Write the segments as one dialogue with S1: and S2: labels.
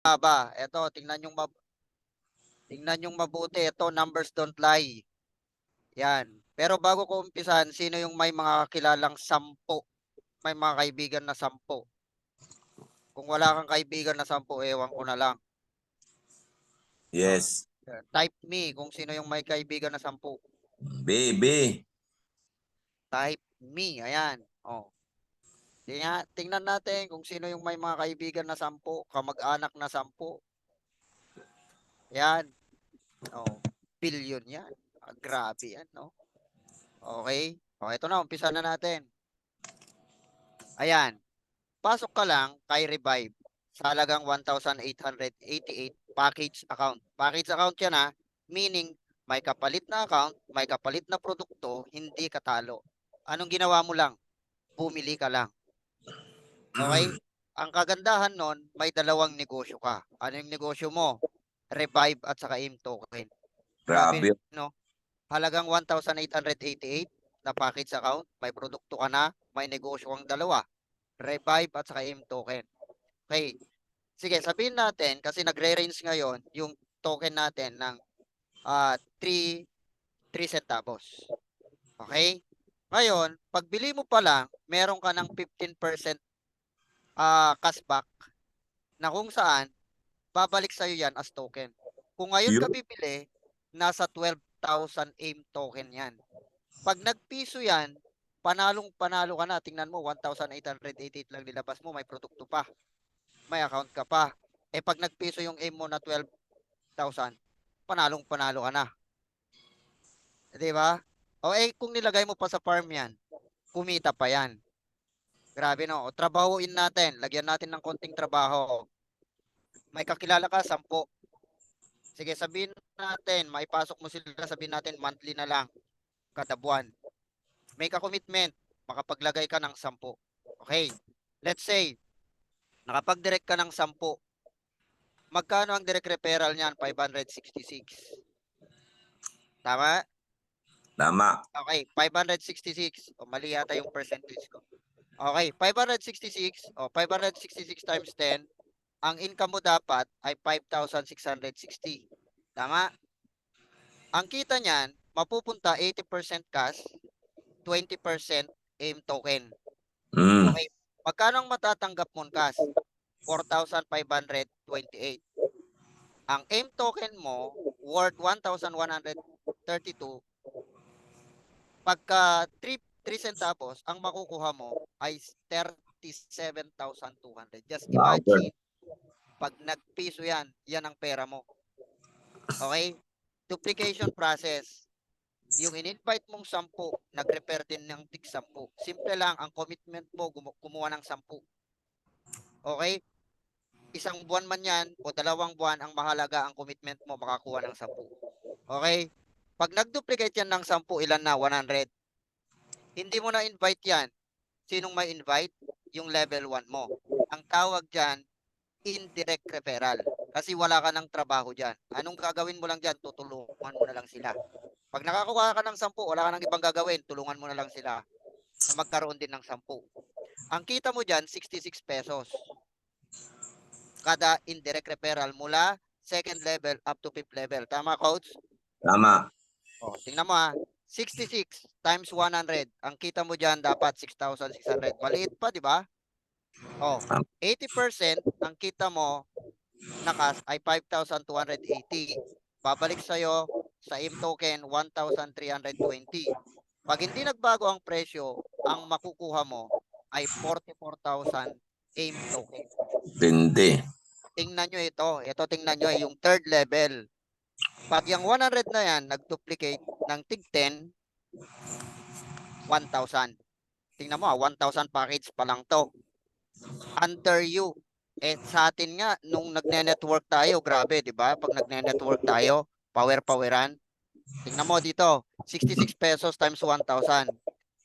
S1: ba? Ito, tingnan yung mabuti. Ito, numbers don't lie. Yan. Pero bago ko umpisan, sino yung may mga kilalang 10? May mga kaibigan na 10. Kung wala kang kaibigan na 10, ewan ko na lang. Oh,
S2: Yes.
S1: type me kung sino yung may kaibigan na 10.
S2: B, B.
S1: Type me. Ayan. Oh. Tingnan natin kung sino yung may mga kaibigan na 10, kamag-anak na 10. Yan. Oh. Billion yan. Grabe yan, no? Okay. O, ito na. Umpisa na natin. Ayan. Pasok ka lang kay Revive sa halagang 1,888 package account. Package account yan ha. Meaning, may kapalit na account, may kapalit na produkto, hindi ka talo. Anong ginawa mo lang? Bumili ka lang. Okay? Ang kagandahan nun, may dalawang negosyo ka. Ano yung negosyo mo? Revive at saka AIM token.
S2: Grabe.
S1: Grabe, no? Halagang 1,888 na package account, may produkto ka na, may negosyo kang dalawa. Revive at saka AIM token. Okay. Sige, sabihin natin, kasi nagre-range ngayon yung token natin ng 3 centavos. Okay? Ngayon, pagbili mo pa lang, meron ka ng 15% cashback na kung saan babalik sa'yo yan as token. Kung ngayon ka
S2: Yun.
S1: bibili, nasa 12,000 AIM token yan. Pag nagpiso yan, panalo ka na. Tingnan mo, 1,888 lang nilabas mo, may produkto pa. May account ka pa. Eh pag nagpiso yung AIM mo na 12,000, panalo ka na. Di ba? O eh, kung nilagay mo pa sa farm yan, kumita pa yan. Grabe no. O, trabahuin natin. Lagyan natin ng konting trabaho. May kakilala ka, 10. Sige, sabihin natin, maipasok mo sila, sabihin natin, monthly na lang, kada buwan. Make a commitment, makapaglagay ka ng 10. Okay. Let's say, nakapag-direct ka ng 10. Magkano ang direct referral niyan? 566. Tama?
S2: Tama.
S1: Okay, 566. O, mali yata yung percentage ko. Okay, 566. O, 566 times 10. Ang income mo dapat ay 5,660. Tama? Ang kita niyan, mapupunta 80% cash, 20% AIM token.
S2: Mm.
S1: Okay, magkano ang matatanggap mong cash? 4,528. Ang AIM token mo, worth 1,132. Pagka 3 centavos, ang makukuha mo ay 37,200. Just
S2: Power.
S1: imagine, pag nagpiso yan, yan ang pera mo. Okay? Duplication process. Yung in-invite mong 10, nag-repair din ng tig 10. Simple lang, ang commitment mo, kumuha ng 10. Okay? Isang buwan man yan o 2 buwan, ang mahalaga ang commitment mo, makakuha ng 10. Okay? Pag nag-duplicate yan ng 10, ilan na? 100. Hindi mo na invite yan. Sinong may invite? Yung level 1 mo. Ang tawag dyan, indirect referral. Kasi wala ka ng trabaho dyan. Anong gagawin mo lang dyan? Tutulungan mo na lang sila. Pag nakakuha ka ng 10, wala ka ng ibang gagawin. Tulungan mo na lang sila na magkaroon din ng 10. Ang kita mo dyan, 66 pesos. Kada indirect referral mula second level up to 5th level. Tama, coach?
S2: Tama.
S1: O, tingnan mo ha. 66 times 100. Ang kita mo dyan dapat 6,600. Maliit pa, di ba? O, 80% ang kita mo na cash ay 5,280. Babalik sa'yo sa AIM token 1,320. Pag hindi nagbago ang presyo, ang makukuha mo ay 44,000 AIM token.
S2: Tindi.
S1: Tingnan nyo ito. Ito tingnan nyo yung third level. Pag yung 100 na yan, nag-duplicate ng tig 10, 1,000. Tingnan mo 1,000 package pa lang to. Under you. Eh, sa atin nga, nung nagne-network tayo, grabe, di ba? Pag nagne-network tayo, power-poweran. Tingnan mo dito, 66 pesos times 1,000.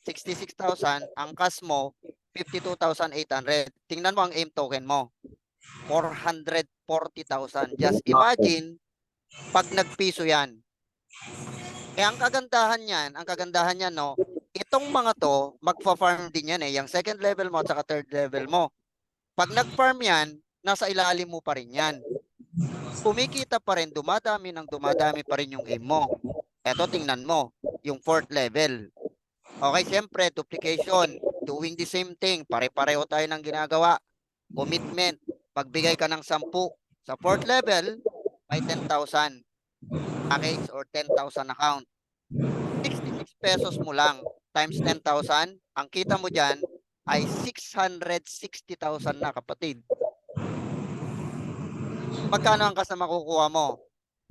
S1: 66,000, ang cash mo, 52,800. Tingnan mo ang AIM token mo, 440,000. Just imagine, pag nagpiso yan. Eh, ang kagandahan niyan, no, itong mga to, magfa-farm din yan eh. Yung second level mo at saka third level mo. Pag nag-farm yan, nasa ilalim mo pa rin yan. Kumikita pa rin, dumadami pa rin yung aim mo. Eto, tingnan mo, yung fourth level. Okay, siyempre, duplication, doing the same thing, pare-pareho tayo ng ginagawa. Commitment, magbigay ka ng 10. Sa fourth level, may 10,000 package or 10,000 account. 66 pesos mo lang times 10,000, ang kita mo dyan ay 660,000 na, kapatid. Magkano ang kasama makukuha mo?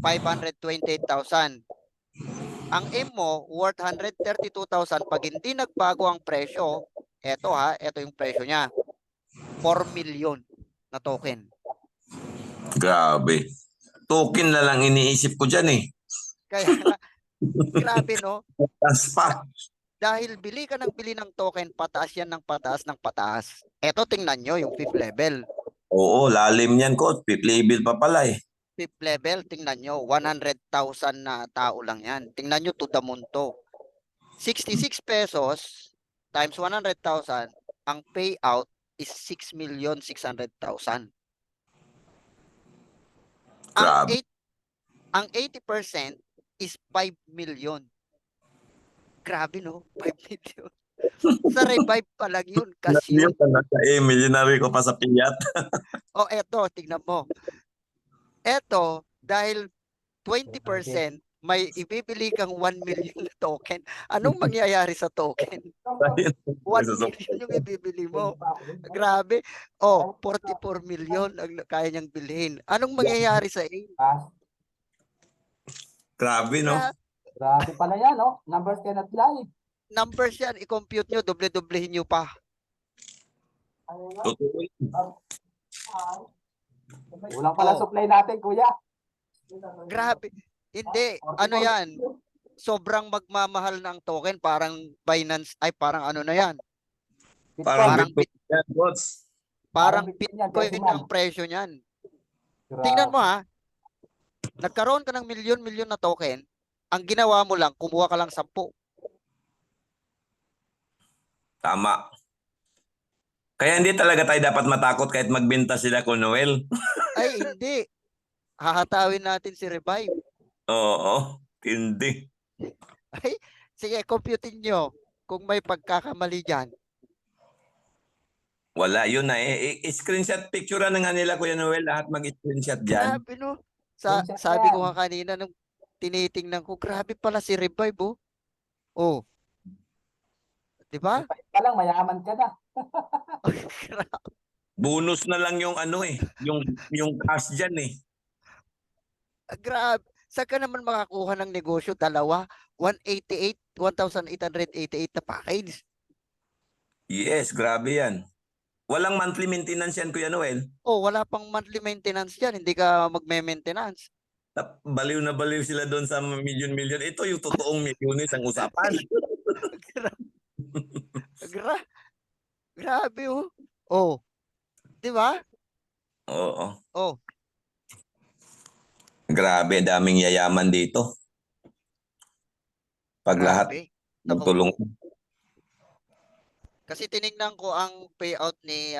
S1: 528,000. Ang aim mo, worth 132,000. Pag hindi nagbago ang presyo, eto yung presyo niya. 4 million na token.
S2: Grabe. Token na lang iniisip ko dyan eh.
S1: Kaya, grabe no?
S2: Tas pa.
S1: Dahil bili ka ng bili ng token, pataas yan ng pataas ng pataas. Eto, tingnan nyo yung fifth level.
S2: Oo, lalim yan, coach. Fifth level pa pala eh.
S1: Fifth level, tingnan nyo, 100,000 na tao lang yan. Tingnan nyo to the moon to. 66 pesos times 100,000, ang payout is 6,600,000.
S2: Grabe.
S1: Ang 80% is 5 million. Grabe no, 5 million. Sa revive pa lang yun, kasi yun.
S2: Nasa millionary ko pa sa piyat.
S1: O eto, tignan mo. Eto, dahil 20%, may ibibili kang 1 million na token. Anong mangyayari sa token? 1 million yung ibibili mo. Grabe. Oh, 44 million ang kaya niyang bilhin. Anong mangyayari sa AIM?
S2: Grabe, no?
S3: Grabe pala yan, no? Numbers cannot lie.
S1: Numbers yan, i-compute nyo, doble-doblehin nyo pa.
S2: Totoo.
S3: Kulang pala supply natin, kuya.
S1: Grabe. Hindi, ano yan? Sobrang magmamahal ng token, parang Binance, ay parang ano na yan.
S2: Parang
S1: Parang
S2: yan, coach.
S1: Parang
S3: Bitcoin yan,
S1: Bitcoin
S3: decimal.
S1: ang presyo niyan.
S3: Grabe.
S1: Tingnan mo nagkaroon ka ng milyon-milyon na token, ang ginawa mo lang, kumuha ka lang 10.
S2: Tama. Kaya hindi talaga tayo dapat matakot kahit magbenta sila ko Noel.
S1: Ay, hindi. Hahatawin natin si Revive.
S2: Oo, hindi.
S1: Ay, sige, computin nyo kung may pagkakamali dyan.
S2: Wala, yun na. Screenshot picture na nga nila, Kuya Noel. Lahat mag-screenshot dyan.
S1: Grabe, no?
S3: Screenshot
S1: Sabi ko
S3: yan.
S1: nga kanina, nung tinitingnan ko, grabe pala si Revive, oh. Oh. Diba?
S3: Palang mayaman ka na.
S2: Bonus na lang yung ano eh. Yung cash dyan eh.
S1: Grabe. Saan ka naman makakuha ng negosyo? Dalawa, 1,888 na package.
S2: Yes, grabe yan. Walang monthly maintenance yan, Kuya Noel.
S1: Oh, wala pang monthly maintenance dyan. Hindi ka magme-maintenance.
S2: Baliw na baliw sila doon sa million-million. Ito yung totoong milyones ang usapan.
S1: Grabe, oh. Oh. Di ba?
S2: Oo.
S1: Oh.
S2: Grabe, daming yayaman dito. Pag lahat
S1: Grabe.
S2: magtulong.
S1: Kasi tiningnan ko ang payout ni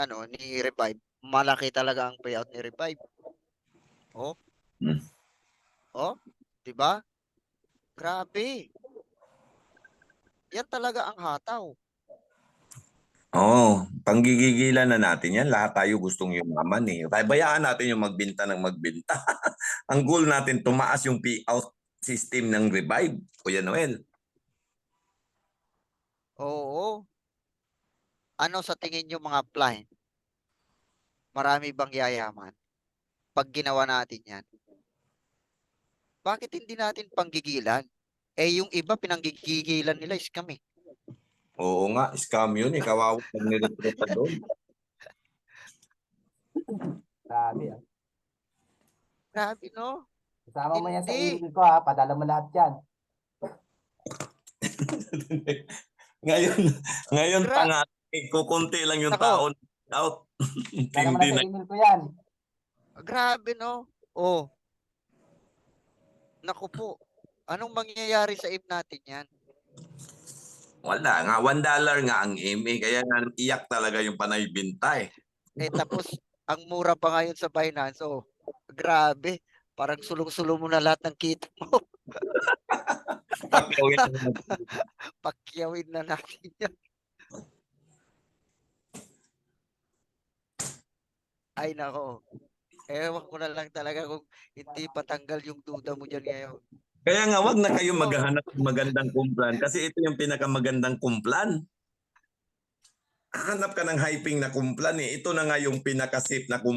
S1: Revive. Malaki talaga ang payout ni Revive. Oh. Oh, 'di ba? Grabe. Yan talaga ang hataw.
S2: Oo, panggigigilan na natin yan. Lahat tayo gustong yumaman eh. Kaya bayaan natin yung magbenta ng magbenta. Ang goal natin, tumaas yung payout system ng Revive, Kuya Noel.
S1: Oo. Ano sa tingin nyo mga client? Marami bang yayaman? Pag ginawa natin yan. Bakit hindi natin panggigilan? Eh yung iba pinanggigilan nila is kami.
S2: Oo nga, scam yun eh. Kawawa pag niretreta doon.
S3: Grabe.
S1: Grabe, no?
S3: Kasama mo yan sa
S1: Hindi.
S3: email ko, ha. Padala mo lahat yan.
S2: ngayon pa nga, kukunti lang yung
S1: Nako.
S2: taon out.
S3: Padala mo
S2: Hindi
S3: na
S2: na.
S3: sa email ko yan.
S1: Grabe, no? Oh. Naku po. Anong mangyayari sa aim natin yan?
S2: Wala nga, $1 nga ang aim eh. Kaya nga iyak talaga yung panay binta eh.
S1: Eh tapos Ang mura pa ngayon sa Binance. Oh, grabe. Parang sulong-sulong mo na lahat ng kita mo.
S2: Pakyawin naman.
S1: Pakyawin na natin yan. Ay nako. Ewan ko na lang talaga kung hindi patanggal yung duda mo dyan ngayon.
S2: Kaya nga, wag na kayo maghahanap ng magandang kumplan kasi ito yung pinakamagandang kumplan. Hanap ka ng hyping na kumplan eh. Ito na nga yung pinaka-safe na kumplan.